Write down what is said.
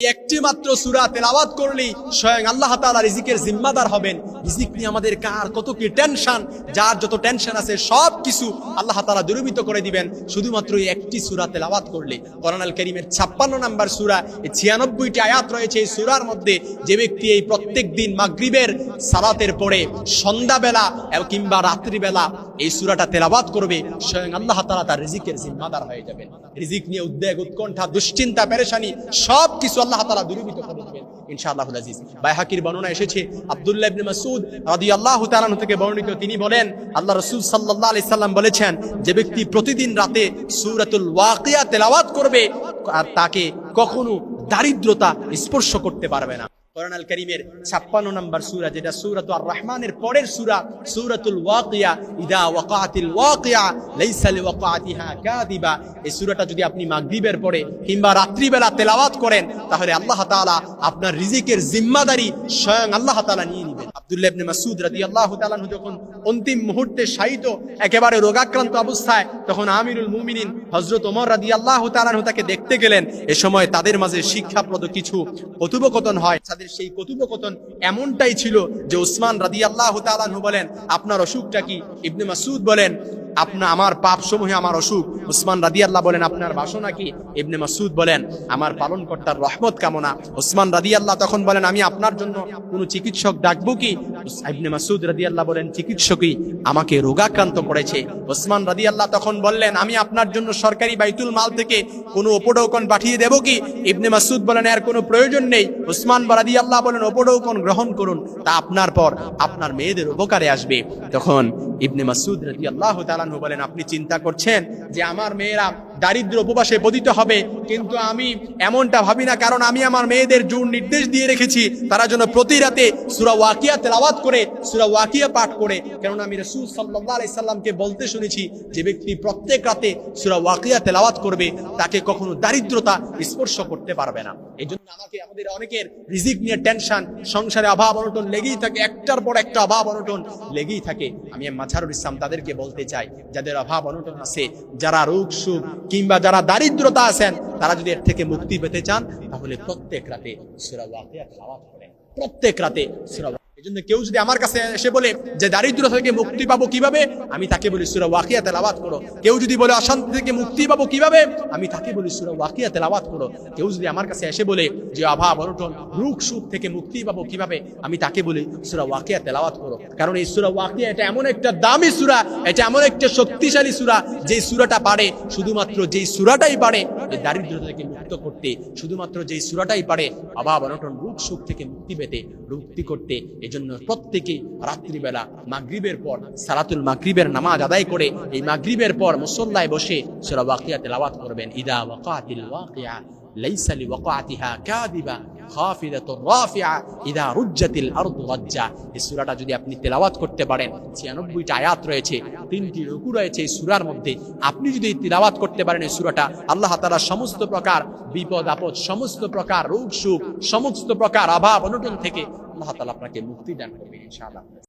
একটি মাত্র সূরা তেলাওয়াত করলেই স্বয়ং আল্লাহ তাআলা রিজিকের জিম্মাদার হবেন। রিজিক নিয়ে আমাদের কার কত কি টেনশন, যার যত টেনশন আছে সব কিছু আল্লাহ তাআলা দূরীভূত করে দিবেন শুধুমাত্র এই একটি সূরা তেলাওয়াত করলে। কোরআন আল কারীমের 56 নম্বর সূরা, এই 96টি আয়াত রয়েছে এই সূরার মধ্যে। যে ব্যক্তি এই প্রত্যেক দিন মাগরিবের সালাতের পরে সন্ধ্যাবেলা কিংবা রাত্রিবেলা এই সূরাটা তেলাওয়াত করবে, স্বয়ং আল্লাহ তাআলা তার রিজিকের জিম্মাদার হয়ে যাবেন। রিজিক নিয়ে উদ্বেগ, উৎকণ্ঠা, দুশ্চিন্তা, পেরেশানি সব কিছু আল্লাহ তাআলা দূরীভূত করে দিবেন ইনশাআল্লাহুল আজিজ। বাইহাকির বর্ণনা এসেছে, আব্দুল্লাহ ইবনে মাসউদ রাদিয়াল্লাহু তাআলা আনহু থেকে বর্ণিত, তিনি বলেন আল্লাহ রাসূল সাল্লাল্লাহু আলাইহি সাল্লাম বলেছেন, যে ব্যক্তি প্রতিদিন রাতে সূরাতুল ওয়াকিয়া তেলাওয়াত করবে আর তাকে কখনো দারিদ্রতা স্পর্শ করতে পারবে না। কোরআন আল কারীমের 56 নম্বর সূরা, যেটা সূরাতুর আর রহমানের পরের সূরা, সূরাতুল ওয়াকিয়া, ইদা ওয়াকাতিল ওয়াকিয়া লাইসা লিওয়াকাতিহা কাযিবা। এই সূরাটা যদি আপনি মাগরিবের পরে কিংবা রাত্রিবেলা তেলাওয়াত করেন, তাহলে আল্লাহ তাআলা আপনার রিজিকের জিম্মাদারি স্বয়ং আল্লাহ তাআলা নিয়ে নেবেন। আব্দুল্লাহ ইবনে মাসউদ রাদিয়াল্লাহু তাআলা আনহু যখন অন্তিম মুহূর্তে শায়িত, একেবারে রোগাক্রান্ত অবস্থায়, তখন আমিরুল মুমিনিন হযরত ওমর রাদিয়াল্লাহু তাআলা আনহু তাকে দেখতে গেলেন। এ সময় তাদের মাঝে শিক্ষাপ্রদ কিছু কথোপকথন হয়। তাদের সেই কথোপকথন এমনটাই ছিল যে উসমান রাদিয়াল্লাহু তাআলা আনহু বলেন, আপনার অসুখটা কি? ইবনে মাসউদ বলেন, আমার পাপ সমূহে আমার অসুখ। উসমান রাদিয়াল্লাহু বলেন, আপনার বাসনা কি? ইবনে মাসউদ বলেন, আমার পালনকর্তার রহমত কামনা। উসমান রাদিয়াল্লাহু তখন বলেন, আমি আপনার জন্য কোনো চিকিৎসক ডাকবো কি? ইবনে মাসউদ রাদিয়াল্লাহু বলেন, চিকিৎসকই আমাকে রোগাক্রান্ত করেছে। উসমান রাদিয়াল্লাহু তখন বললেন, আমি আপনার জন্য সরকারি বাইতুল মাল থেকে কোনো উপঢৌকন পাঠিয়ে দেব কি? ইবনে মাসউদ বলেন, এর কোনো প্রয়োজন নেই। উসমান রাদিয়াল্লাহু বলেন, উপঢৌকন গ্রহণ করুন, তা আপনার পর আপনার মেয়েদের উপকারে আসবে। তখন ইবনে মাসউদ রাদিয়াল্লাহু তাআলা আনহু বলেন, আপনি চিন্তা করছেন যে আমার মেয়েরা দারিদ্র উপবাসে পতিত হবে, কিন্তু আমি এমনটা ভাবি না, কারণ আমি আমার মেয়েদের জোর নির্দেশ দিয়ে রেখেছি তারা যেন প্রতি রাতে সূরা ওয়াকিয়া তেলাওয়াত করে, সূরা ওয়াকিয়া পাঠ করে। কারণ আমি রাসূল সাল্লাল্লাহু আলাইহি সাল্লামকে বলতে শুনেছি, যে ব্যক্তি প্রত্যেক রাতে সূরা ওয়াকিয়া তেলাওয়াত করবে তাকে কখনো দারিদ্রতা স্পর্শ করতে পারবে না। এজন্য আমাদের অনেকের রিজিক নিয়ে টেনশন, সংসারে অভাব অনটন লেগেই থাকে, একটার পর একটা অভাব অনটন লেগেই থাকে। আমি মাঝারুল ইসলাম তাদেরকে বলতে চাই, যাদের অভাব অনটন আছে, যারা রোগ সুখ কিংবা যারা দারিদ্রতা আছেন, তারা যদি এর থেকে মুক্তি পেতে চান, তাহলে প্রত্যেক রাতে সূরা ওয়াকিয়া তেলাওয়াত করেন, প্রত্যেক রাতে সূরা। এজন্য কেউ যদি আমার কাছে এসে বলে যে দারিদ্র থেকে মুক্তি পাবো কিভাবে, আমি তাকে বলি সূরা ওয়াকিয়া তেলাওয়াত করো। কেউ যদি বলে অশান্তি থেকে মুক্তি পাবো কিভাবে, আমি তাকে বলি সূরা ওয়াকিয়া তেলাওয়াত করো। কেউ যদি আমার কাছে এসে বলে যে অভাব অনটন রোগ সুখ থেকে মুক্তি পাবো কিভাবে, আমি তাকে বলি সূরা ওয়াকিয়া তেলাওয়াত করো। কারণ এই সূরা ওয়াকিয়া এটা এমন একটা দামি সূরা, এটা এমন একটা শক্তিশালী সূরা, যে সূরাটা পারে, শুধুমাত্র যেই সূরাটাই পারে এই দারিদ্র থেকে মুক্ত করতে, শুধুমাত্র যেই সূরাটাই পারে অভাব অনটন রোগ সুখ থেকে মুক্তি পেতে, মুক্তি করতে। এজন্য প্রত্যেকে রাত্রিবেলা মাগরিবের পর সালাতুল মাগরিবের নামাজ আদায় করে এই মাগরিবের পর মুসল্লায় বসে সূরা ওয়াকিয়া তেলাওয়াত করবেন। ইদা ওয়াকাতিল ওয়াকিয়া লাইসা লিওয়াকাতিহা কাযিবা খাফিদাতুর রাফিআ ইদা রুজ্জাতিল আরদু রাজ্জা। এই সূরাটা যদি আপনি তেলাওয়াত করতে পারেন, 96টা আয়াত রয়েছে, 3টি রুকু রয়েছে এই সূরার মধ্যে, আপনি যদি তেলাওয়াত করতে পারেন এই সূরাটা, আল্লাহ তাআলা সমস্ত প্রকার বিপদ আপদ, সমস্ত প্রকার রোগ সুখ, সমস্ত প্রকার অভাব অনটন থেকে আল্লাহ তাআলা আপনাকে মুক্তি দান করবেন ইনশাআল্লাহ।